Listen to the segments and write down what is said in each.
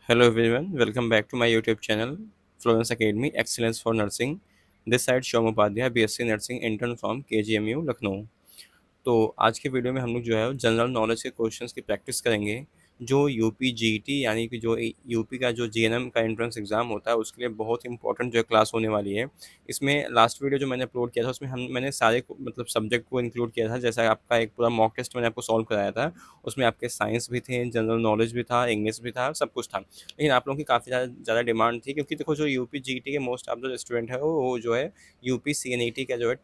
Hello everyone, welcome back to my YouTube channel, Florence Academy Excellence for Nursing. This side Shom Upadhyay, BSc Nursing intern from KGMU Lucknow. तो आज के video में हम लोग जो है जनरल नॉलेज के क्वेश्चंस की प्रैक्टिस करेंगे। जो यूपी जीईटी यानी कि जो यूपी का जो जीएनएम का एंट्रेंस एग्ज़ाम होता है उसके लिए बहुत इंपॉर्टेंट जो है क्लास होने वाली है। इसमें लास्ट वीडियो जो मैंने अपलोड किया था उसमें मैंने सारे मतलब सब्जेक्ट को इंक्लूड किया था। जैसा आपका एक पूरा मॉक टेस्ट मैंने आपको सॉल्व कराया था, उसमें आपके साइंस भी थे, जनरल नॉलेज भी था, इंग्लिश भी था, सब कुछ था। लेकिन आप लोगों की काफ़ी ज़्यादा डिमांड थी, क्योंकि देखो जो यूपी जीईटी के मोस्ट ऑफ द स्टूडेंट है वो जो है यूपी सीएनईटी का जो है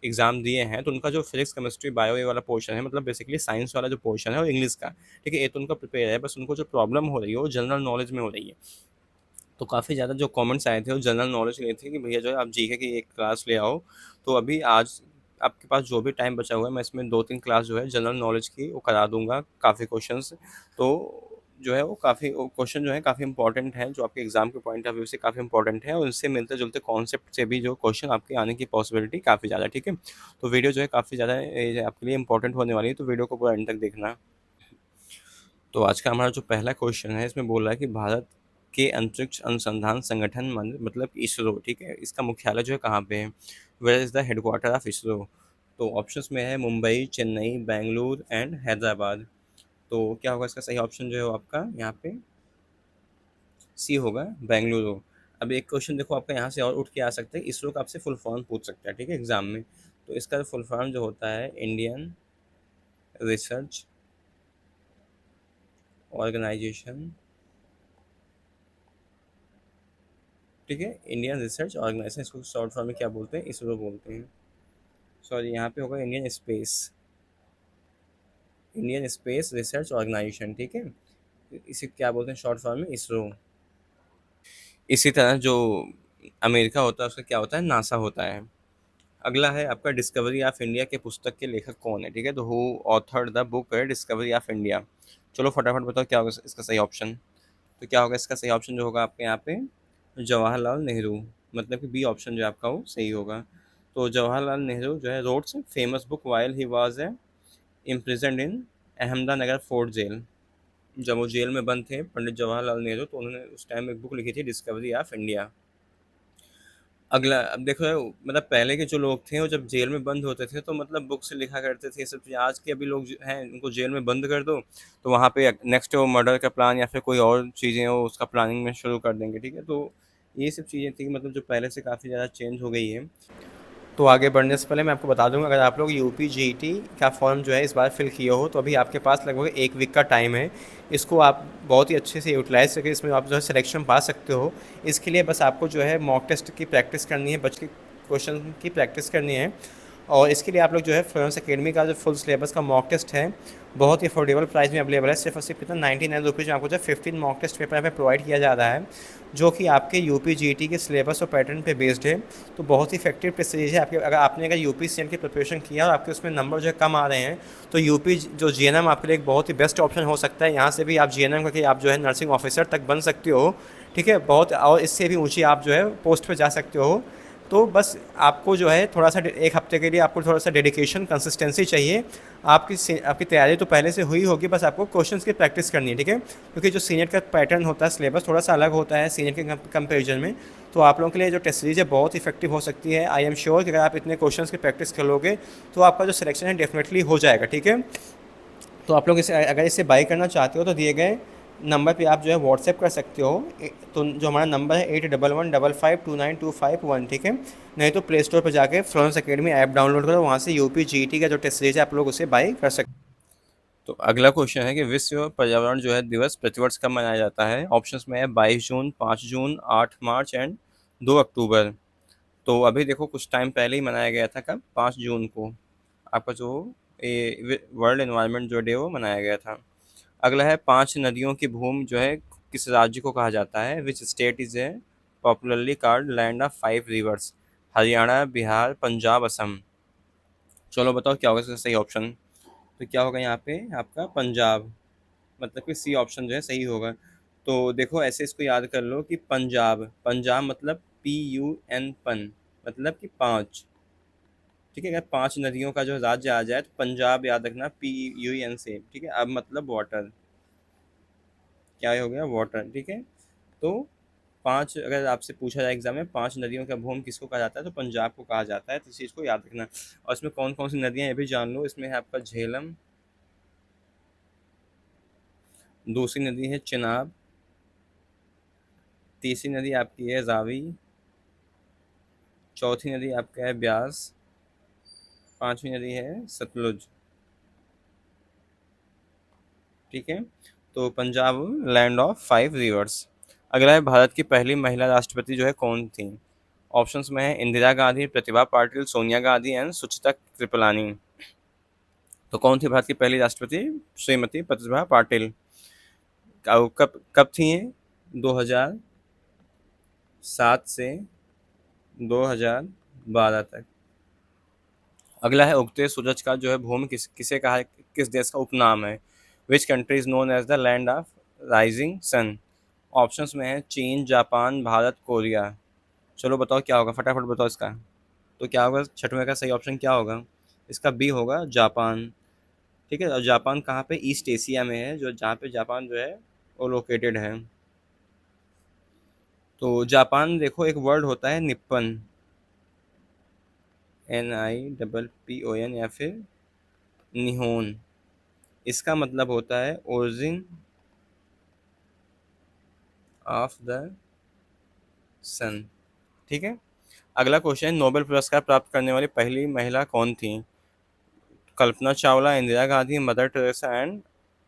एग्ज़ाम दिए हैं, तो उनका जो फिजिक्स केमिस्ट्री बायो ये वाला पोर्शन है, मतलब बेसिकली साइंस वाला जो पोर्शन है वो इंग्लिश का, ठीक है, ये तो उनका प्रिपेयर है। बस उनको जो प्रॉब्लम हो रही है वो जनरल नॉलेज में हो रही है। तो काफ़ी ज़्यादा जो कमेंट्स आए थे वो जनरल नॉलेज के लिए थे कि भैया जो है आप जीके की एक क्लास ले आओ। तो अभी आज आपके पास जो भी टाइम बचा हुआ है, मैं इसमें 2-3 क्लास जो है जनरल नॉलेज की वो करा दूँगा, काफ़ी क्वेश्चंस। तो जो है वो क्वेश्चन जो है काफ़ी इंपॉर्टेंट हैं, जो आपके एग्ज़ाम के पॉइंट ऑफ व्यू से काफ़ी इंपॉर्टेंट है, और उनसे मिलते-जुलते कॉन्सेप्ट से भी जो क्वेश्चन आपके आने की पॉसिबिलिटी काफ़ी ज़्यादा, ठीक है। तो वीडियो जो है काफ़ी ज़्यादा आपके लिए इंपॉर्टेंट होने वाली है, तो वीडियो को पूरा एंड तक देखना। तो आज का हमारा जो पहला क्वेश्चन है, इसमें बोल रहा है कि भारत के अंतरिक्ष अनुसंधान संगठन मतलब इसरो, ठीक है, इसका मुख्यालय जो है कहाँ पे है? Where is the headquarter of ISRO? तो ऑप्शंस में है मुंबई, चेन्नई, बेंगलुरु एंड हैदराबाद। तो क्या होगा इसका सही ऑप्शन जो है वो आपका यहाँ पे सी होगा, बेंगलुरु। अब एक क्वेश्चन देखो आपका यहाँ से और उठ के आ सकता है, इसरो का आपसे फुल फॉर्म पूछ सकता है, ठीक है, एग्जाम में। तो इसका फुल फॉर्म जो होता है इंडियन रिसर्च ऑर्गेनाइजेशन, ठीक है, इंडियन रिसर्च ऑर्गेनाइजेशन, इसको शॉर्ट फॉर्म में क्या बोलते हैं, इसरो बोलते हैं। सॉरी, यहाँ पे होगा इंडियन स्पेस रिसर्च ऑर्गेनाइजेशन, ठीक है, इसे क्या बोलते हैं शॉर्ट फॉर्म में, इसरो। इसी तरह जो अमेरिका होता है उसका क्या होता है, नासा होता है। अगला है आपका डिस्कवरी ऑफ इंडिया के पुस्तक के लेखक कौन है, ठीक है, तो हु ऑथर्ड द बुक है डिस्कवरी ऑफ इंडिया। चलो फटाफट बताओ क्या होगा इसका सही ऑप्शन। तो क्या होगा इसका सही ऑप्शन जो होगा आपके यहाँ पे, जवाहरलाल नेहरू, मतलब कि बी ऑप्शन जो है आपका वो सही होगा। तो जवाहरलाल नेहरू जो है wrote his famous book while he was है imprisoned in Ahmednagar fort jail. जब वो जेल में बंद थे पंडित जवाहरलाल नेहरू, तो उन्होंने उस टाइम एक बुक लिखी थी डिस्कवरी ऑफ इंडिया। अगला, अब देखो मतलब पहले के जो लोग थे वो जब जेल में बंद होते थे तो मतलब बुक से लिखा करते थे ये सब चीज़ें। आज के अभी लोग जो हैं उनको जेल में बंद कर दो तो वहाँ पे नेक्स्ट वो मर्डर का प्लान या फिर कोई और चीज़ें हो उसका प्लानिंग में शुरू कर देंगे, ठीक है। तो ये सब चीज़ें थी, मतलब जो पहले से काफ़ी ज़्यादा चेंज हो गई है। तो आगे बढ़ने से पहले मैं आपको बता दूंगा, अगर आप लोग यूपी जीईटी का फॉर्म जो है इस बार फिल किए हो तो अभी आपके पास लगभग 1 वीक का टाइम है। इसको आप बहुत ही अच्छे से यूटिलाइज करके इसमें आप जो है सिलेक्शन पा सकते हो। इसके लिए बस आपको जो है मॉक टेस्ट की प्रैक्टिस करनी है, बच के क्वेश्चन की प्रैक्टिस करनी है। और इसके लिए आप लोग जो है फ्लोरेंस एकेडमी का जो फुल सिलेबस का मॉक टेस्ट है बहुत ही अफोर्डेबल प्राइस में अवेलेबल है। सिर्फ और सिर्फ कितना 99 रुपीज़ में आपको जो 15 मॉक टेस्ट पेपर हमें प्रोवाइड किया जा रहा है, जो कि आपके यूपी जीईटी के सिलेबस और पैटर्न पे बेस्ड है। तो बहुत ही इफेक्टिव प्रेस्टीज है आपके। अगर यूपी सीएम की प्रिपरेशन किया और आपके उसमें नंबर जो है कम आ रहे हैं, तो यूपी जो जीएनएम आपके लिए एक बहुत ही बेस्ट ऑप्शन हो सकता है। यहाँ से भी आप जीएनएम करके आप जो है नर्सिंग ऑफिसर तक बन सकते हो, ठीक है, बहुत, और इससे भी ऊँची आप जो है पोस्ट पर जा सकते हो। तो बस आपको जो है थोड़ा सा 1 हफ्ते के लिए आपको थोड़ा सा डेडिकेशन कंसिस्टेंसी चाहिए। आपकी तैयारी तो पहले से हुई होगी, बस आपको क्वेश्चंस की प्रैक्टिस करनी है, ठीक है, क्योंकि जो सीनियर का पैटर्न होता है सिलेबस थोड़ा सा अलग होता है सीनियर के कंपेरिजन में। तो आप लोगों के लिए जो टेस्ट सीरीज है बहुत इफेक्टिव हो सकती है। आई एम श्योर कि अगर आप इतने क्वेश्चंस की प्रैक्टिस कर लोगे तो आपका जो सिलेक्शन है डेफिनेटली हो जाएगा, ठीक है। तो आप लोग इसे अगर इसे बाई करना चाहते हो तो दिए गए नंबर पे आप जो है व्हाट्सएप कर सकते हो। तो जो हमारा नंबर है 8115529251, ठीक है। नहीं तो प्ले स्टोर पर जाके फ्लोरेंस एकेडमी ऐप डाउनलोड करो, वहाँ से यूपी जीईटी का जो टेस्ट सीरीज है आप लोग उसे बाई कर सकते हो। तो अगला क्वेश्चन है कि विश्व पर्यावरण जो है दिवस प्रतिवर्ष कब मनाया जाता है। ऑप्शंस में है 22 जून, 5 जून, 8 मार्च एंड 2 अक्टूबर। तो अभी देखो कुछ टाइम पहले ही मनाया गया था, कब, 5 जून को आपका जो वर्ल्ड एनवायरनमेंट जो डे वो मनाया गया था। अगला है 5 नदियों की भूमि जो है किस राज्य को कहा जाता है, which state is a popularly called land of 5 reverse. Haryana, Bihar, Punjab, Assam. चलो बताओ क्या होगा इसका सही ऑप्शन। तो क्या होगा यहाँ पे आपका पंजाब, मतलब कि सी ऑप्शन जो है सही होगा। तो देखो ऐसे इसको याद कर लो कि पंजाब, पंजाब मतलब PUN पन, मतलब कि 5, ठीक है। अगर 5 नदियों का जो राज्य आ जाए तो पंजाब याद रखना PUN से, ठीक है। अब मतलब वाटर। क्या हो गया, वाटर, ठीक है। तो पांच, अगर आपसे पूछा जाए एग्जाम में, पांच नदियों का भूम किसको कहा जाता है, तो पंजाब को कहा जाता है, तो इस चीज़ को याद रखना। और इसमें कौन कौन सी नदियां, ये भी जान लो। इसमें है आपका झेलम, दूसरी नदी है चिनाब, तीसरी नदी आपकी है रावी, चौथी नदी आपका है ब्यास, पांचवी नदी है सतलुज। ठीक है, तो Punjab land of five rivers. अगला है, भारत की पहली महिला राष्ट्रपति जो है कौन थी। ऑप्शंस में है इंदिरा गांधी, प्रतिभा पाटिल, सोनिया गांधी एंड सुचिता कृपलानी। तो कौन थी भारत की पहली राष्ट्रपति, श्रीमती प्रतिभा पाटिल। कब कब थी ये, 2007 से 2012 तक। अगला है, उगते सूरज का जो है भूमि किसे कहा, किस देश का उपनाम है। Which country is known as the land of rising sun. Options में है चीन, जापान, भारत, कोरिया। चलो बताओ क्या होगा, फटाफट बताओ इसका। तो क्या होगा, छठवें का सही ऑप्शन क्या होगा, इसका बी होगा, जापान। ठीक है, और जापान कहाँ पे, ईस्ट एशिया में है, जो जहाँ पे जापान जो है वो लोकेटेड है। तो जापान देखो, एक वर्ड होता है निप्पन, NIPPON, या फिर निहोन। इसका मतलब होता है ओरिजिन ऑफ द सन। ठीक है, अगला क्वेश्चन, नोबेल पुरस्कार प्राप्त करने वाली पहली महिला कौन थी। Kalpana Chawla, Indira Gandhi, Mother Teresa and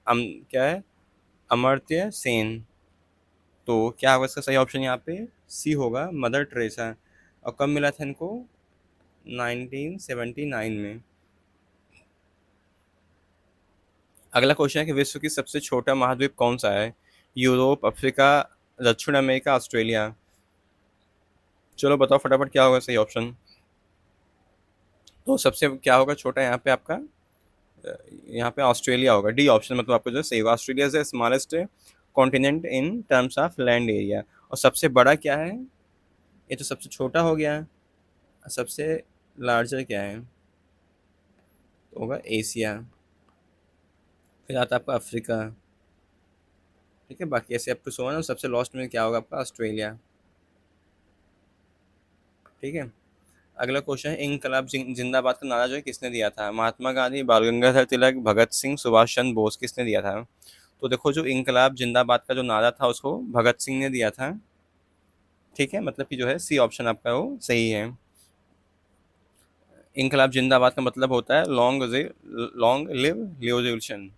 क्या है, अमर्त्य सेन। तो क्या होगा इसका सही ऑप्शन, यहाँ पे सी होगा, मदर टेरेसा। और कब मिला था इनको, 1979 में। अगला क्वेश्चन है कि विश्व की सबसे छोटा महाद्वीप कौन सा है। यूरोप, अफ्रीका, दक्षिण अमेरिका, ऑस्ट्रेलिया। चलो बताओ फटाफट क्या होगा सही ऑप्शन। तो सबसे क्या होगा छोटा यहाँ पे आपका, यहाँ पे ऑस्ट्रेलिया होगा, डी ऑप्शन, मतलब आपको जो सही होगा। Australia is the smallest continent in terms of land area. और सबसे बड़ा क्या है, ये तो सबसे छोटा हो गया, सबसे लार्जर क्या है, तो होगा एशिया। फिर आता है आपका अफ्रीका। ठीक है, बाकी ऐसे आपको सो ना, सबसे लास्ट में क्या होगा आपका, ऑस्ट्रेलिया। ठीक है, अगला क्वेश्चन है, इनकलाब जिंदाबाद का नारा जो है किसने दिया था। महात्मा गांधी, बाल गंगाधर तिलक, भगत सिंह, सुभाष चंद्र बोस, किसने दिया था। तो देखो, जो इनकलाब जिंदाबाद का जो नारा था उसको भगत सिंह ने दिया था। ठीक है, मतलब कि जो है सी ऑप्शन आपका वो सही है। इनकलाब जिंदाबाद का मतलब होता है लॉन्ग लिव रिवॉल्यूशन।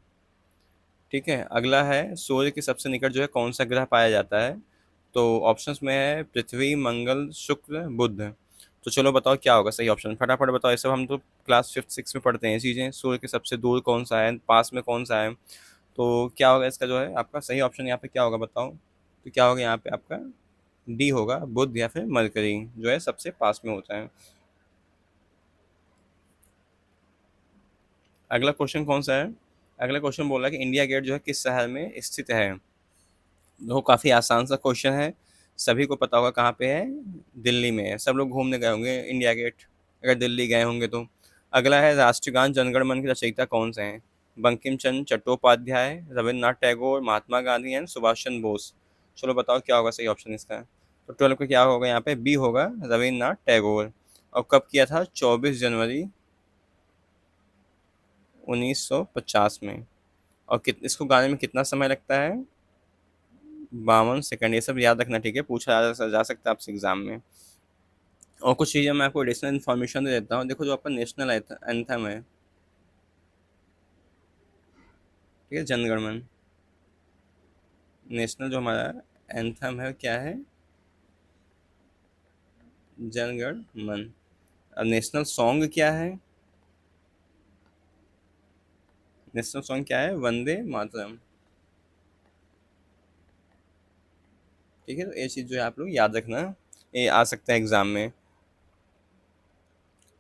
ठीक है, अगला है, सूर्य के सबसे निकट जो है कौन सा ग्रह पाया जाता है। तो ऑप्शंस में है पृथ्वी, मंगल, शुक्र, बुध। तो चलो बताओ क्या होगा सही ऑप्शन, फटाफट बताओ। ये सब हम तो क्लास फिफ्थ सिक्स में पढ़ते हैं चीज़ें, सूर्य के सबसे दूर कौन सा है, पास में कौन सा है। तो क्या होगा इसका जो है आपका सही ऑप्शन, यहाँ पे क्या होगा बताओ। तो क्या होगा यहाँ पे आपका, डी होगा, बुध या फिर मरकरी जो है सबसे पास में होता है। अगला क्वेश्चन कौन सा है, अगला क्वेश्चन बोल रहा है कि इंडिया गेट जो है किस शहर में स्थित है। वो काफ़ी आसान सा क्वेश्चन है, सभी को पता होगा कहाँ पे है, दिल्ली में है। सब लोग घूमने गए होंगे इंडिया गेट, अगर दिल्ली गए होंगे तो। अगला है, राष्ट्रगान जनगण मन के रचयिता कौन से हैं। बंकिम चंद्र चट्टोपाध्याय, रविन्द्रनाथ टैगोर, महात्मा गांधी एंड सुभाष चंद्र बोस। चलो बताओ क्या होगा सही ऑप्शन इसका। तो 12 को क्या होगा यहाँ पे, बी होगा, रविन्द्रनाथ टैगोर। और कब किया था, 24 जनवरी 1950 में। और इसको गाने में कितना समय लगता है, 52 सेकंड। ये सब याद रखना, ठीक है, पूछा जा सकता है आपसे एग्जाम में। और कुछ चीज़ें मैं आपको एडिशनल इन्फॉर्मेशन दे देता हूँ। देखो, जो आपका नेशनल एंथम है, ठीक है, जनगण मन, नेशनल जो हमारा एंथम है क्या है, जनगण मन। अब नेशनल सॉन्ग क्या है, नेशनल सॉन्ग क्या है, वंदे मातरम। ठीक है, तो ये चीज़ जो है आप लोग याद रखना, ये आ सकता है एग्जाम में।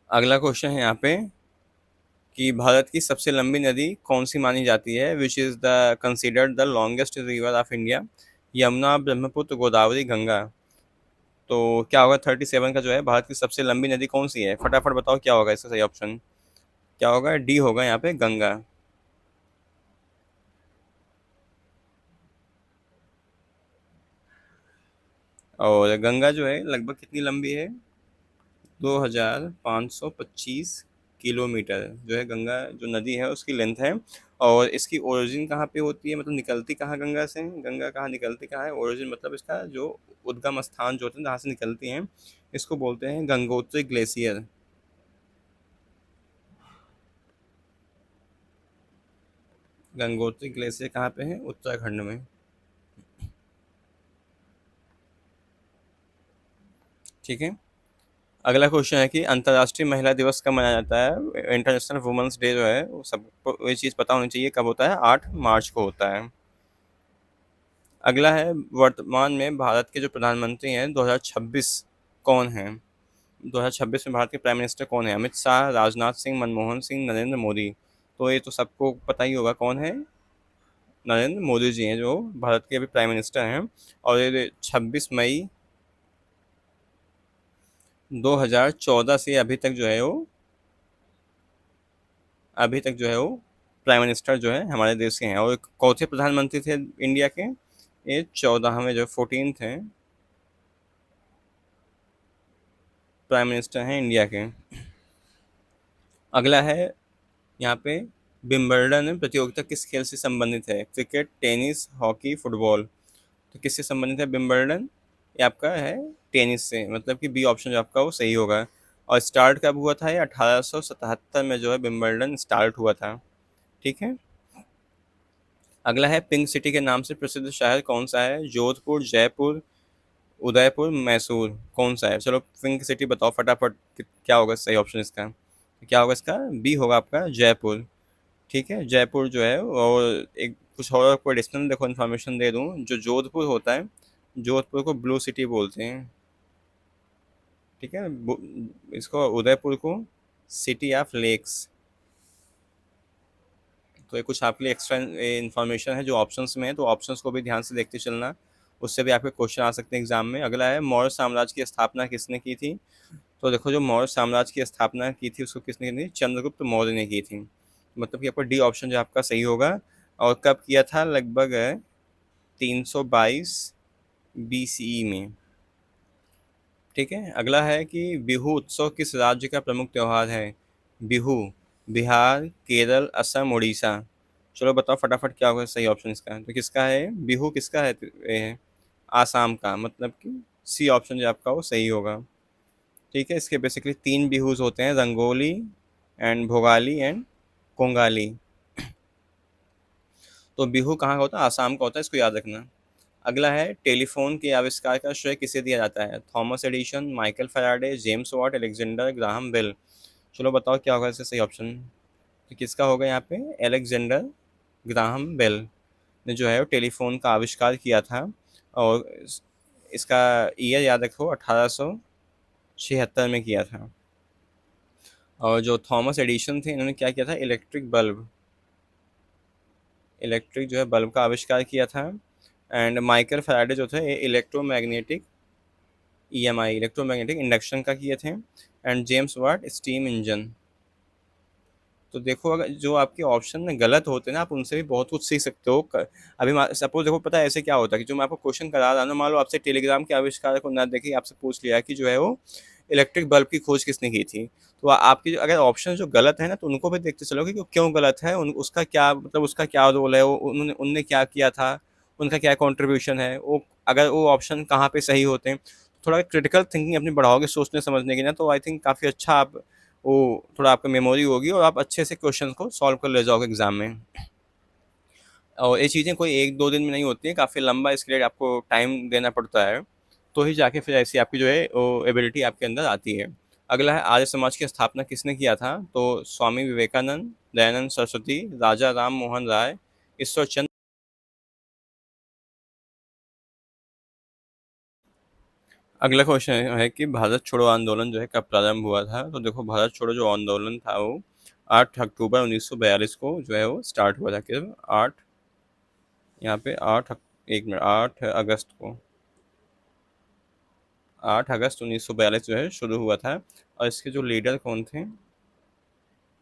अगला क्वेश्चन है यहाँ पे कि भारत की सबसे लंबी नदी कौन सी मानी जाती है, which is the considered the longest river of India. Yamuna, Brahmaputra, Godavari, Ganga. तो क्या होगा, 37 का जो है भारत की सबसे लंबी नदी कौन सी है, फटाफट बताओ क्या होगा इसका सही ऑप्शन। क्या होगा, डी होगा यहाँ पे, गंगा। और गंगा जो है लगभग कितनी लंबी है? 2525 किलोमीटर जो है गंगा जो नदी है उसकी लेंथ है। और इसकी ओरिजिन कहाँ पे होती है, मतलब निकलती कहाँ गंगा से? गंगा कहाँ निकलती कहाँ है? ओरिजिन मतलब इसका जो उद्गम स्थान जो होता है जहाँ से निकलती हैं, इसको बोलते हैं गंगोत्री ग्लेशियर। गंगोत्री ग्लेशियर कहाँ पे है? उत्तराखंड में। ठीक है। अगला क्वेश्चन है कि अंतर्राष्ट्रीय महिला दिवस कब मनाया जाता है? इंटरनेशनल वुमेन्स डे जो है वो सबको ये चीज़ पता होनी चाहिए कब होता है, 8 मार्च को होता है। अगला है वर्तमान में भारत के जो प्रधानमंत्री हैं 2026 कौन हैं? 2026 में भारत के प्राइम मिनिस्टर कौन है? अमित शाह, राजनाथ सिंह, मनमोहन सिंह, नरेंद्र मोदी। तो ये तो सबको पता ही होगा कौन है। नरेंद्र मोदी जी हैं जो भारत के अभी प्राइम मिनिस्टर हैं। और ये 26 मई 2014 से अभी तक जो है वो प्राइम मिनिस्टर जो है हमारे देश के हैं। और कौन प्रधानमंत्री थे इंडिया के? ये 14वें जो 14th हैं प्राइम मिनिस्टर हैं इंडिया के। अगला है यहाँ पे विंबलडन प्रतियोगिता किस खेल से संबंधित है? Cricket, tennis, hockey, football. तो किससे संबंधित है विंबलडन? ये आपका है टेनिस से, मतलब कि बी ऑप्शन जो आपका वो सही होगा। और स्टार्ट कब हुआ था? ये 1877 में जो है विंबलडन स्टार्ट हुआ था। ठीक है। अगला है पिंक सिटी के नाम से प्रसिद्ध शहर कौन सा है? जोधपुर, जयपुर, उदयपुर, मैसूर। कौन सा है? चलो पिंक सिटी बताओ फटाफट क्या होगा सही ऑप्शन इसका? क्या होगा इसका? बी होगा आपका जयपुर। ठीक है, जयपुर जो है। और एक कुछ और आपको एडिशनल देखो इन्फॉर्मेशन दे दूं, जो जोधपुर होता है, जोधपुर को ब्लू सिटी बोलते हैं। ठीक है। इसको उदयपुर को सिटी ऑफ लेक्स। तो ये कुछ आपके लिए एक्स्ट्रा इन्फॉर्मेशन है जो ऑप्शंस में है, तो ऑप्शंस को भी ध्यान से देखते चलना, उससे भी आपके क्वेश्चन आ सकते हैं एग्जाम में। अगला है मौर्य साम्राज्य की स्थापना किसने की थी? तो देखो जो मौर्य साम्राज्य की स्थापना की थी उसको किसने की थी? चंद्रगुप्त मौर्य ने की थी। मतलब कि आपका डी ऑप्शन जो आपका सही होगा। और कब किया था? लगभग 322 BCE में। ठीक है। अगला है कि बिहू उत्सव किस राज्य का प्रमुख त्योहार है? बिहू बिहार, केरल, असम, उड़ीसा। चलो बताओ फटाफट क्या होगा सही ऑप्शन इसका? तो किसका है बिहू? किसका है? ये है आसाम का, मतलब कि सी ऑप्शन जो आपका वो सही होगा। ठीक है। इसके बेसिकली 3 बिहूज होते हैं, रंगोली एंड भोगाली एंड कोंगाली। तो बिहू कहाँ का होता है? आसाम का होता है, इसको याद रखना। अगला है टेलीफोन के आविष्कार का श्रेय किसे दिया जाता है? Thomas Edison, Michael Faraday, James Watt, Alexander Graham Bell. चलो बताओ क्या होगा इसका सही ऑप्शन? तो किसका होगा यहाँ पे? अलेक्जेंडर ग्राहम बेल ने जो है वो टेलीफोन का आविष्कार किया था। और इसका ईयर याद रखो 1876 में किया था। और जो थॉमस एडिशन थे इन्होंने क्या किया था? इलेक्ट्रिक जो है बल्ब का आविष्कार किया था। एंड माइकल फैराडे जो थे इलेक्ट्रोमैग्नेटिक EMI इलेक्ट्रोमैग्नेटिक इंडक्शन का किए थे। And James Watt steam engine. तो देखो अगर जो आपके ऑप्शन में गलत होते हैं ना, आप उनसे भी बहुत कुछ सीख सकते हो। अभी सपोज देखो पता है ऐसे क्या होता है कि जो मैं आपको क्वेश्चन करा रहा हूँ ना, मान लो आपसे टेलीग्राम के आविष्कार को ना देखे आपसे पूछ लिया कि जो है वो इलेक्ट्रिक बल्ब की खोज किसने की थी, तो आपकी अगर ऑप्शन जो गलत है ना तो उनको भी देखते चलोगे कि क्यों गलत है, उसका क्या मतलब उसका क्या रोल है, वो उन्होंने उनने क्या किया था, उनका क्या कंट्रीब्यूशन है, वो अगर वो ऑप्शन कहाँ पे सही होते हैं। थोड़ा क्रिटिकल थिंकिंग अपनी बढ़ाओगे सोचने समझने की ना, तो आई थिंक काफ़ी अच्छा आप वो थोड़ा आपका मेमोरी होगी और आप अच्छे से क्वेश्चन को सॉल्व कर ले जाओगे एग्जाम में। और ये चीज़ें कोई 1-2 दिन में नहीं होती हैं, काफ़ी लंबा इसके लिए आपको टाइम देना पड़ता है, तो ही जाके फिर ऐसी आपकी जो है वो एबिलिटी आपके अंदर आती है। अगला है आर्य समाज की स्थापना किसने किया था? तो स्वामी विवेकानंद, दयानंद सरस्वती, राजा राम मोहन राय, ईश्वर चंद्र। अगला क्वेश्चन है कि भारत छोड़ो आंदोलन जो है कब प्रारंभ हुआ था? तो देखो भारत छोड़ो जो आंदोलन था वो 8 अक्टूबर 1942 को जो है वो स्टार्ट हुआ था। किस 8 यहाँ पे 1 मिनट 8 अगस्त को 8 अगस्त 1942 जो है शुरू हुआ था। और इसके जो लीडर कौन थे?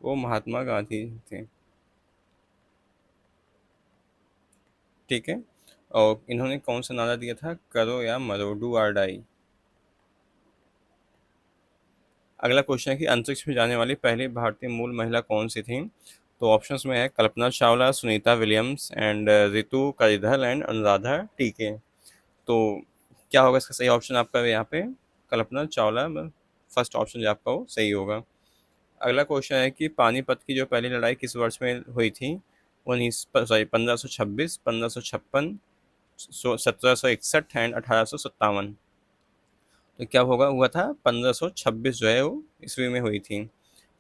वो महात्मा गांधी थे। ठीक है। और इन्होंने कौन सा नारा दिया था, करो या मरो, डू और डाई। अगला क्वेश्चन है कि अंतरिक्ष में जाने वाली पहली भारतीय मूल महिला कौन सी थी। तो ऑप्शंस में है Kalpana Chawla, Sunita Williams and Ritu Karidhal and Anuradha TK. तो क्या होगा इसका सही ऑप्शन आपका यहाँ पे, कल्पना चावला फर्स्ट ऑप्शन जो आपका वो सही होगा। अगला क्वेश्चन है कि पानीपत की जो पहली लड़ाई किस वर्ष में हुई थी। 1526, 1556, 1761 एंड 1857। तो क्या होगा, हुआ था 1526 जो है वो ईस्वी में हुई थी।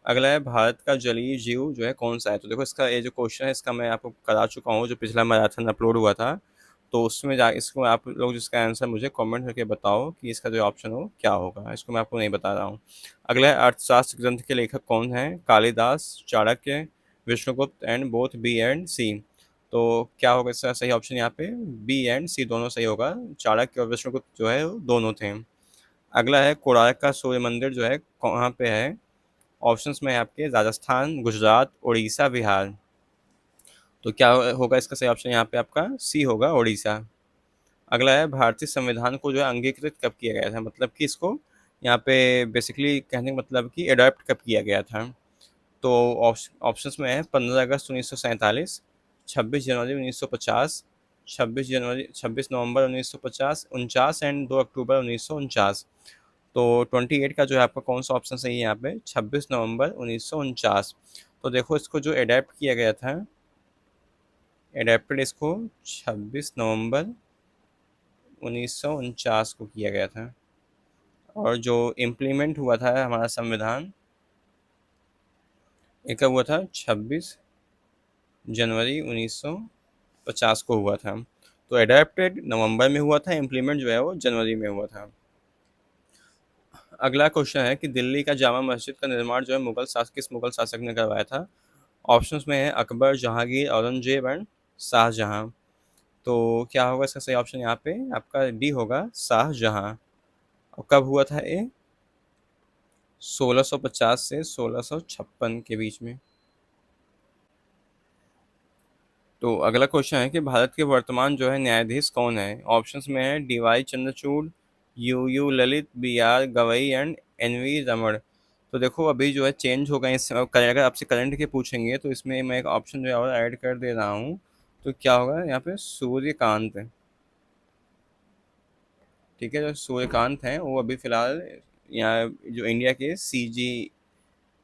अगला है भारत का जलीय जीव जो है कौन सा है। तो देखो इसका ये जो क्वेश्चन है इसका मैं आपको करा चुका हूँ, जो पिछला मैराथन अपलोड हुआ था। तो उसमें जा इसको आप लोग जिसका आंसर मुझे कमेंट करके बताओ कि इसका जो ऑप्शन हो क्या होगा, इसको मैं आपको नहीं बता रहा हूँ। अगला है अर्थशास्त्र ग्रंथ के लेखक कौन है। Kalidas, Chanakya, Vishnugupta and both B and C. तो क्या होगा इसका सही ऑप्शन यहाँ पे, बी एंड सी दोनों सही होगा। चाणक्य और विष्णुगुप्त जो है वो दोनों थे। अगला है कोणार्क का सूर्य मंदिर जो है कहाँ पे है। ऑप्शंस में है आपके राजस्थान, गुजरात, उड़ीसा, बिहार। तो क्या होगा इसका सही ऑप्शन यहाँ पे आपका सी होगा, उड़ीसा। अगला है भारतीय संविधान को जो है अंगीकृत कब किया गया था, मतलब कि इसको यहाँ पे बेसिकली कहने का मतलब कि अडॉप्ट कब किया गया था। तो ऑप्शंस में है 15 अगस्त 1947, 26 जनवरी 1950, 26 जनवरी, 26 नवंबर 1950, 49 एंड 2 अक्टूबर 1949। तो 28 का जो है आपका कौन सा ऑप्शन सही है यहाँ पे, 26 नवंबर 1949। तो देखो इसको जो अडेप्ट किया गया था, अडेप्टेड इसको 26 नवंबर 1949 को किया गया था। और जो इम्प्लीमेंट हुआ था हमारा संविधान, एक हुआ था 26 जनवरी 1950 को हुआ था। तो अडेप्टेड नवंबर में हुआ था, इम्प्लीमेंट जो है वो जनवरी में हुआ था। अगला क्वेश्चन है कि दिल्ली का जामा मस्जिद का निर्माण जो है किस मुगल शासक ने करवाया था। ऑप्शंस में है अकबर, जहांगीर, औरंगजेब एंड शाहजहां। तो क्या होगा इसका सही ऑप्शन यहाँ पे आपका डी होगा, शाहजहां। और कब हुआ था ये, 1650 से 1656 के बीच में। तो अगला क्वेश्चन है कि भारत के वर्तमान जो है न्यायाधीश कौन है। ऑप्शंस में है D Y Chandrachud, U Lalit, B R Gavai and N V Ramana. तो देखो अभी जो है चेंज हो गए अगर आपसे करंट के पूछेंगे तो इसमें मैं एक ऑप्शन जो है और ऐड कर दे रहा हूँ। तो क्या होगा यहाँ पे, सूर्यकांत। ठीक है, जो सूर्यकांत हैं वो अभी फिलहाल यहाँ जो इंडिया के सीजी,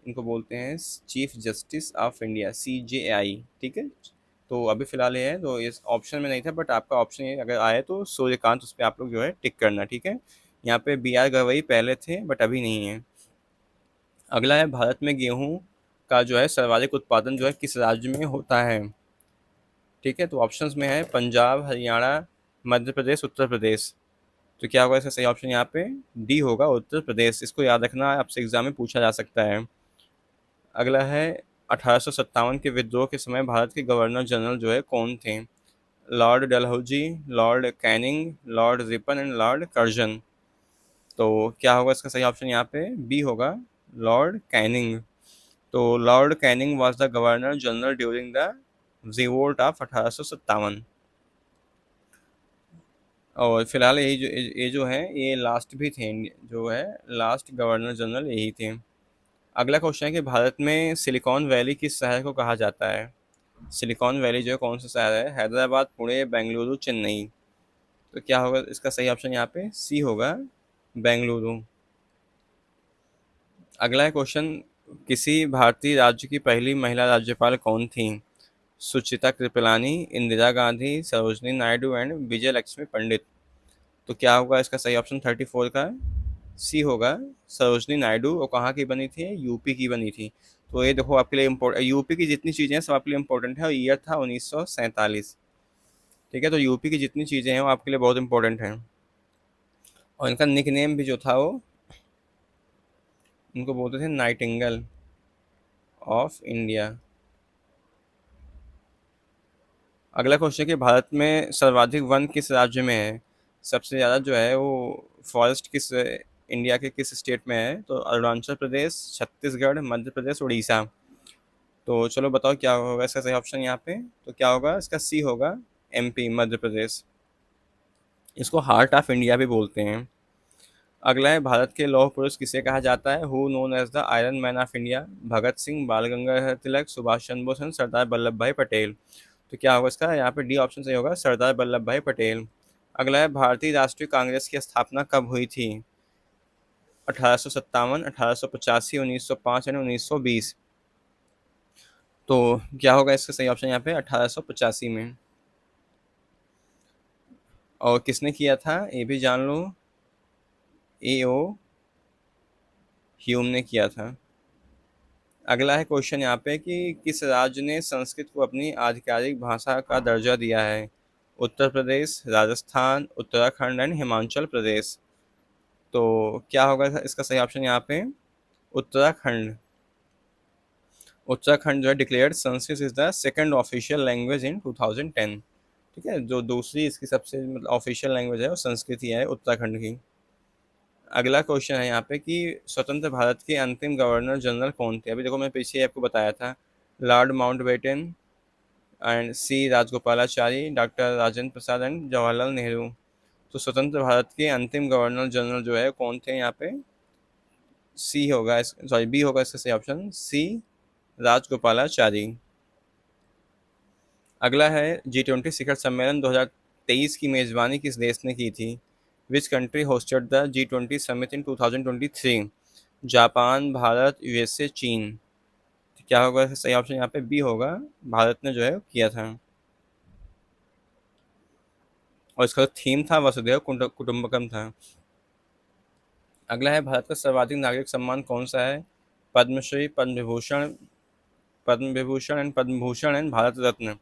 इनको बोलते हैं chief justice of India, CJI। ठीक है, तो अभी फिलहाल ये है, तो इस ऑप्शन में नहीं था, बट आपका ऑप्शन ये अगर आए तो सूर्यकांत, उस पर आप लोग जो है टिक करना। ठीक है, यहाँ पे BR गवई पहले थे बट अभी नहीं है। अगला है भारत में गेहूं का जो है सर्वाधिक उत्पादन जो है किस राज्य में होता है। ठीक है, तो ऑप्शंस में है पंजाब, हरियाणा, मध्य प्रदेश, उत्तर प्रदेश। तो क्या होगा इसका सही ऑप्शन यहाँ पे, डी होगा, उत्तर प्रदेश। इसको याद रखना, आपसे एग्जाम में पूछा जा सकता है। अगला है 1857 के विद्रोह के समय भारत के गवर्नर जनरल जो है कौन थे। Lord Dalhousie, Lord Canning, Lord Ripon and Lord Curzon. तो क्या होगा इसका सही ऑप्शन यहाँ पे, बी होगा, लॉर्ड कैनिंग। तो Lord Canning was the governor general during the revolt of 1857। और फिलहाल ये जो है ये लास्ट भी थे, जो है लास्ट गवर्नर जनरल यही थे। अगला क्वेश्चन है कि भारत में सिलिकॉन वैली किस शहर को कहा जाता है। सिलिकॉन वैली जो है कौन सा शहर है, हैदराबाद, पुणे, बेंगलुरु, चेन्नई। तो क्या होगा इसका सही ऑप्शन यहाँ पे, सी होगा, बेंगलुरु। अगला है क्वेश्चन, किसी भारतीय राज्य की पहली महिला राज्यपाल कौन थी। सुचिता कृपलानी, इंदिरा गांधी, सरोजनी नायडू एंड विजय लक्ष्मी पंडित। तो क्या होगा इसका सही ऑप्शन 34 का, सी होगा, सरोजनी नायडू। और कहाँ की बनी थी, यूपी की बनी थी। तो ये देखो आपके लिए इम्पोर्टेंट, यूपी की जितनी चीज़ें हैं सब आपके लिए इम्पोर्टेंट है, और ईयर था 1947। ठीक है, तो यूपी की जितनी चीज़ें हैं वो आपके लिए बहुत इंपॉर्टेंट हैं। और इनका निक नेम भी जो था वो, इनको बोलते थे नाइटिंगेल ऑफ इंडिया। अगला क्वेश्चन कि भारत में सर्वाधिक वन किस राज्य में है। सबसे ज़्यादा जो है वो फॉरेस्ट किस इंडिया के किस स्टेट में है। तो अरुणाचल प्रदेश, छत्तीसगढ़, मध्य प्रदेश, उड़ीसा। तो चलो बताओ क्या होगा इसका सही ऑप्शन यहाँ पे। तो क्या होगा इसका, सी होगा, MP, मध्य प्रदेश। इसको हार्ट ऑफ इंडिया भी बोलते हैं। अगला है, भारत के लौह पुरुष किसे कहा जाता है? Who known as the iron man of India? Bhagat Singh, Bal Gangadhar तिलक, सुभाष चंद्र बोस, सरदार वल्लभ भाई पटेल। तो क्या होगा इसका? यहाँ पे डी ऑप्शन सही होगा, सरदार वल्लभ भाई पटेल। अगला है, भारतीय राष्ट्रीय कांग्रेस की स्थापना कब हुई थी? 1857, 1885, 1905 या 1920? तो क्या होगा इसका सही ऑप्शन यहाँ पे? 1885 में। और किसने किया था ये भी जान लो, ए ह्यूम ने किया था। अगला है क्वेश्चन यहाँ पे कि किस राज्य ने संस्कृत को अपनी आधिकारिक भाषा का दर्जा दिया है? उत्तर प्रदेश, राजस्थान, उत्तराखंड एंड हिमाचल प्रदेश। तो क्या होगा इसका सही ऑप्शन यहाँ पे? उत्तराखंड। उत्तराखंड जो है declared Sanskrit is the second official language in 2010। ठीक है, जो दूसरी इसकी सबसे मतलब ऑफिशियल लैंग्वेज है वो संस्कृत ही है उत्तराखंड की। अगला क्वेश्चन है यहाँ पे कि स्वतंत्र भारत के अंतिम गवर्नर जनरल कौन थे? अभी देखो मैं पीछे आपको बताया था, Lord Mountbatten and C Rajagopalachari, doctor Rajendra Prasad and Jawaharlal Nehru. तो स्वतंत्र भारत के अंतिम गवर्नर जनरल जो है कौन थे यहाँ पे? सी होगा, सॉरी बी होगा इसका सही ऑप्शन, सी राजगोपालाचारी। अगला है, G20 शिखर सम्मेलन 2023 की मेजबानी किस देश ने की थी? Which country hosted the G20 summit in 2023? Japan, Bharat, USA, चीन। तो क्या होगा सही ऑप्शन यहाँ पे? बी होगा, भारत ने जो है किया था। और इसका थीम था वसुधैव कुटुंबकम था। अगला है, भारत का सर्वाधिक नागरिक सम्मान कौन सा है? Padmashri, Padma Vibhushan and Padma Bhushan and Bharat Ratna.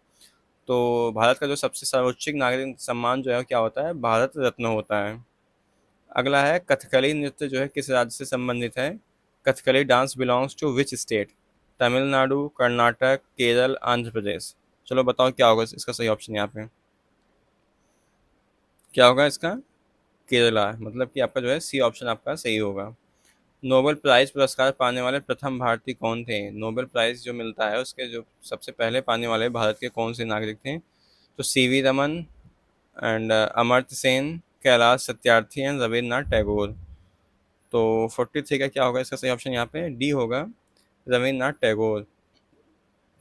तो भारत का जो सबसे सर्वोच्च नागरिक सम्मान जो है क्या होता है? भारत रत्न होता है। अगला है, कथकली नृत्य जो है किस राज्य से संबंधित है? Kathakali dance belongs to which state? Tamil Nadu, Karnataka, Kerala, Andhra Pradesh. चलो बताओ क्या होगा इसका सही ऑप्शन यहाँ पे? क्या होगा इसका? केरला, मतलब कि आपका जो है सी ऑप्शन आपका सही होगा। नोबेल प्राइज पुरस्कार पाने वाले प्रथम भारतीय कौन थे? नोबेल प्राइज जो मिलता है उसके जो सबसे पहले पाने वाले भारत के कौन से नागरिक थे? तो CV Raman and Amartya Sen, Kailash Satyarthi and Rabindranath Tagore. तो 43 का क्या होगा इसका सही ऑप्शन यहाँ पे? डी होगा, रविन्द्रनाथ टैगोर।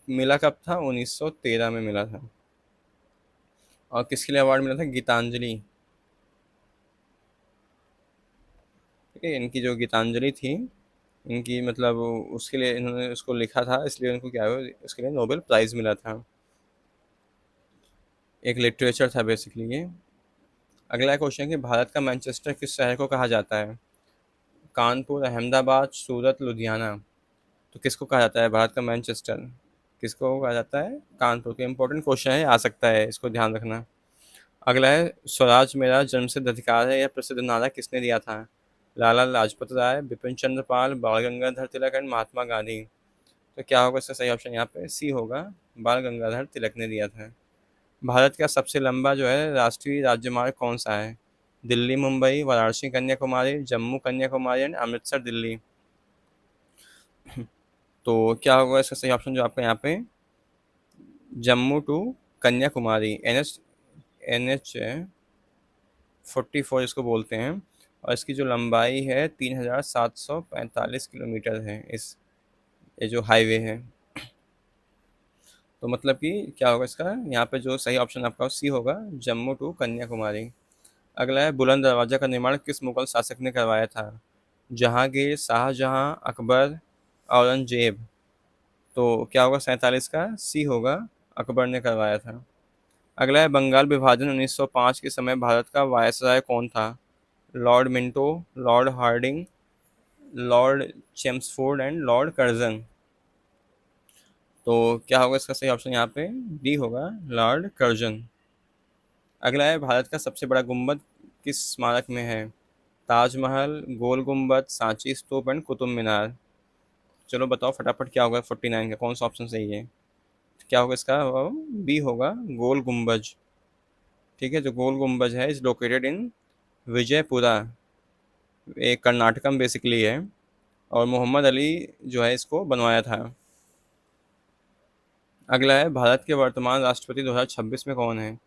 मिला कब था? 1913 में मिला था। और किसके लिए अवार्ड मिला था? गीतांजलि। ठीक है, इनकी जो गीतांजलि थी, इनकी मतलब उसके लिए इन्होंने उसको लिखा था, इसलिए उनको क्या हुआ, उसके लिए नोबेल प्राइज़ मिला था। एक लिटरेचर था बेसिकली ये। अगला क्वेश्चन है कि भारत का मैनचेस्टर किस शहर को कहा जाता है? कानपुर, अहमदाबाद, सूरत, लुधियाना। तो किसको कहा जाता है भारत का मैनचेस्टर? किसको कहा जाता है? कानपुर के। इंपॉर्टेंट क्वेश्चन है, आ सकता है, इसको ध्यान रखना। अगला है, स्वराज मेरा जन्मसिद्ध अधिकार है, यह प्रसिद्ध नारा किसने दिया था? लाला लाजपत राय, बिपिन चंद्र पाल, बाल गंगाधर तिलक एंड महात्मा गांधी। तो क्या होगा इसका सही ऑप्शन यहाँ पे? सी होगा, बाल गंगाधर तिलक ने दिया था। भारत का सबसे लंबा जो है राष्ट्रीय राजमार्ग कौन सा है? दिल्ली मुंबई, वाराणसी कन्याकुमारी, जम्मू कन्याकुमारी एंड अमृतसर दिल्ली। तो क्या होगा इसका सही ऑप्शन जो आपका यहाँ पे? Jammu to Kanyakumari, N H 44 इसको बोलते हैं। और इसकी जो लंबाई है 3745 किलोमीटर है, इस ये जो हाईवे है। तो मतलब कि क्या होगा इसका यहाँ पे जो सही ऑप्शन आपका सी होगा, जम्मू टू कन्याकुमारी। अगला है, बुलंद दरवाजा का निर्माण किस मुगल शासक ने करवाया था? जहांगीर, शाहजहां, अकबर, औरंगजेब। तो क्या होगा 47 का? सी होगा, अकबर ने करवाया था। अगला है, बंगाल विभाजन 1905 के समय भारत का वायसराय कौन था? Lord Minto, Lord Hardinge, Lord Chelmsford and Lord Curzon. तो क्या होगा इसका सही ऑप्शन यहाँ पे? डी होगा, लॉर्ड कर्जन। अगला है, भारत का सबसे बड़ा गुंबद किस स्मारक में है? ताजमहल, गोल गुंबद, सांची स्तूप एंड कुतुब मीनार। चलो बताओ फटाफट क्या होगा 49 का, कौन सा ऑप्शन सही है? क्या होगा इसका? बी होगा, गोल गुंबज। ठीक है, जो गोल गुंबज है इज लोकेटेड इन विजयपुरा, एक कर्नाटक में बेसिकली है। और मोहम्मद अली जो है इसको बनवाया था। अगला है, भारत के वर्तमान राष्ट्रपति 2026 में कौन है?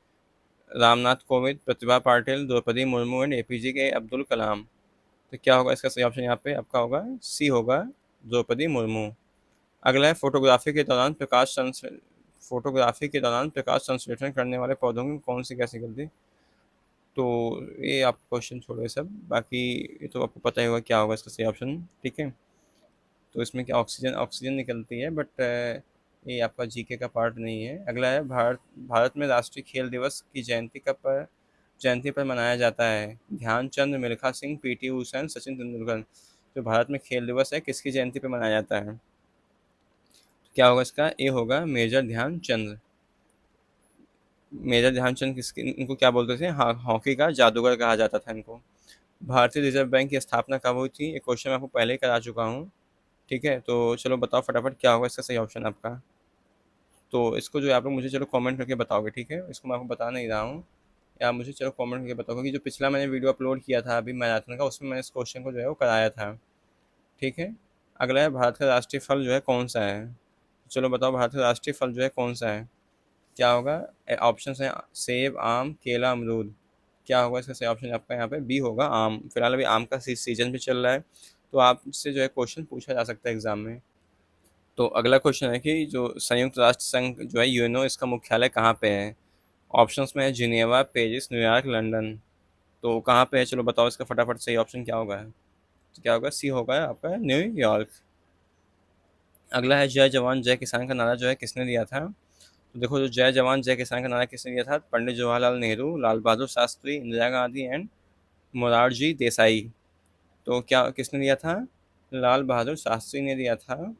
रामनाथ कोविंद, प्रतिभा पाटिल, द्रौपदी मुर्मू एंड एपीजे के अब्दुल कलाम। तो क्या होगा इसका सही ऑप्शन यहाँ पे आपका होगा सी होगा द्रौपदी मुर्मू। अगला है फोटोग्राफी के दौरान प्रकाश संश्लेषण करने वाले पौधों की कौन सी गैस निकलती। तो ये आप क्वेश्चन छोड़ो सब, बाकी ये तो आपको पता ही होगा क्या होगा इसका सही ऑप्शन, ठीक है। तो इसमें क्या ऑक्सीजन ऑक्सीजन निकलती है, बट ये आपका जीके का पार्ट नहीं है। अगला है भारत में राष्ट्रीय खेल दिवस की जयंती पर मनाया जाता है। ध्यानचंद, मिल्खा सिंह, पीटी उषा, सचिन तेंदुलकर। जो भारत में खेल दिवस है किसकी जयंती पर मनाया जाता है। क्या होगा इसका, ए होगा मेजर ध्यानचंद। मेजर ध्यानचंद किसके, इनको क्या बोलते थे, हॉकी का जादूगर कहा जाता था इनको। भारतीय रिजर्व बैंक की स्थापना कब हुई थी, ये क्वेश्चन मैं आपको पहले ही करा चुका हूँ, ठीक है। तो चलो बताओ फटाफट क्या होगा इसका सही ऑप्शन आपका। तो इसको जो है आप लोग मुझे चलो कमेंट करके बताओगे, ठीक है। इसको मैं आपको बता नहीं रहा हूँ, या आप मुझे चलो कमेंट करके बताओगे कि जो पिछला मैंने वीडियो अपलोड किया था अभी मैराथन का, उसमें मैंने इस क्वेश्चन को जो है वो कराया था, ठीक है। अगला है भारत का राष्ट्रीय फल जो है कौन सा है। चलो बताओ भारत का राष्ट्रीय फल जो है कौन सा है। क्या होगा, ऑप्शन है सेब, आम, केला, अमरूद। क्या होगा इसका सही ऑप्शन आपका यहाँ पे बी होगा आम। फिलहाल अभी आम का सीजन भी चल रहा है, तो आपसे जो है क्वेश्चन पूछा जा सकता है एग्जाम में। तो अगला क्वेश्चन है कि जो संयुक्त राष्ट्र संघ जो है यूएनओ, इसका मुख्यालय कहाँ पे है। ऑप्शंस में है जिनेवा, पेरिस, न्यूयॉर्क, लंदन। तो कहाँ पे है चलो बताओ इसका फटाफट सही ऑप्शन क्या होगा। तो क्या होगा, सी होगा आपका न्यूयॉर्क। अगला है जय जवान जय किसान का नारा जो है किसने दिया था। तो देखो जो जय जवान जय किसान का नारा किसने दिया था, पंडित जवाहरलाल नेहरू, लाल बहादुर शास्त्री, इंदिरा गांधी एंड मोरारजी देसाई। तो क्या किसने दिया था, लाल बहादुर शास्त्री ने दिया था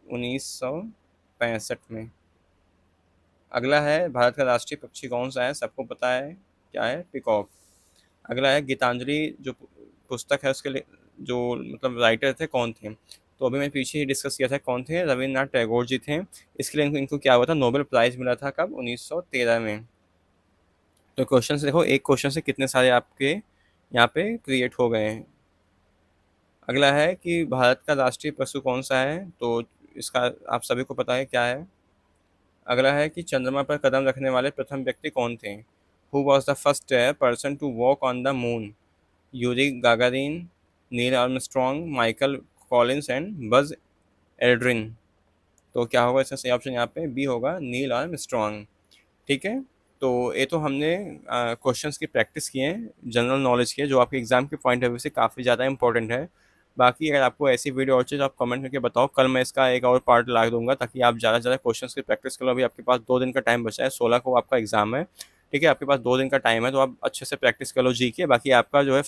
1965 में। अगला है भारत का राष्ट्रीय पक्षी कौन सा है, सबको पता है क्या है, पिकॉक। अगला है गीतांजलि जो पुस्तक है उसके लिए जो मतलब राइटर थे कौन थे। तो अभी मैं पीछे ही डिस्कस किया था कौन थे, रविन्द्रनाथ टैगोर जी थे। इसके लिए इनको क्या हुआ था, नोबेल प्राइज मिला था कब, 1913 में। तो क्वेश्चन से देखो एक क्वेश्चन से कितने सारे आपके यहाँ पे क्रिएट हो गए हैं। अगला है कि भारत का राष्ट्रीय पशु कौन सा है, तो इसका आप सभी को पता है क्या है। अगला है कि चंद्रमा पर कदम रखने वाले प्रथम व्यक्ति कौन थे। Who was the first person to walk on the moon. Yuri Gagarin, Neil Armstrong, Michael Collins and Buzz Aldrin. तो क्या होगा इसका सही ऑप्शन यहाँ पे बी होगा नील आर्मस्ट्रॉन्ग, ठीक है। तो ये तो हमने क्वेश्चंस की प्रैक्टिस किए हैं, जनरल नॉलेज के, जो आपके एग्जाम के पॉइंट ऑफ व्यू से काफ़ी ज़्यादा इंपॉर्टेंट है। बाकी अगर आपको ऐसी वीडियो और चीज़ आप कमेंट करके बताओ, कल मैं इसका एक और पार्ट ला दूंगा ताकि आप ज़्यादा से ज़्यादा क्वेश्चंस की प्रैक्टिस करो। अभी आपके पास 2 दिन का टाइम बचा है, 16 को आपका एग्जाम है, ठीक है। आपके पास 2 दिन का टाइम है, तो आप अच्छे से प्रैक्टिस कर लो जी के। बाकी आपका जो है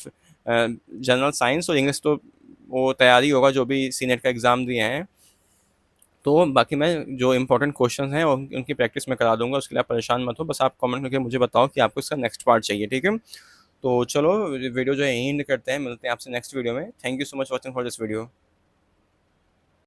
जनरल साइंस और इंग्लिश तो वो तैयारी होगा जो भी सीनेट का एग्ज़ाम दिए हैं। तो बाकी मैं जो इंपॉर्टेंट क्वेश्चंस हैं उनकी प्रैक्टिस मैं करा दूंगा, उसके लिए आप परेशान मत हो। बस आप कमेंट करके मुझे बताओ कि आपको इसका नेक्स्ट पार्ट चाहिए, ठीक है। तो चलो वीडियो जो है यहीं एंड करते हैं, मिलते हैं आपसे नेक्स्ट वीडियो में। Thank you so much watching for this video.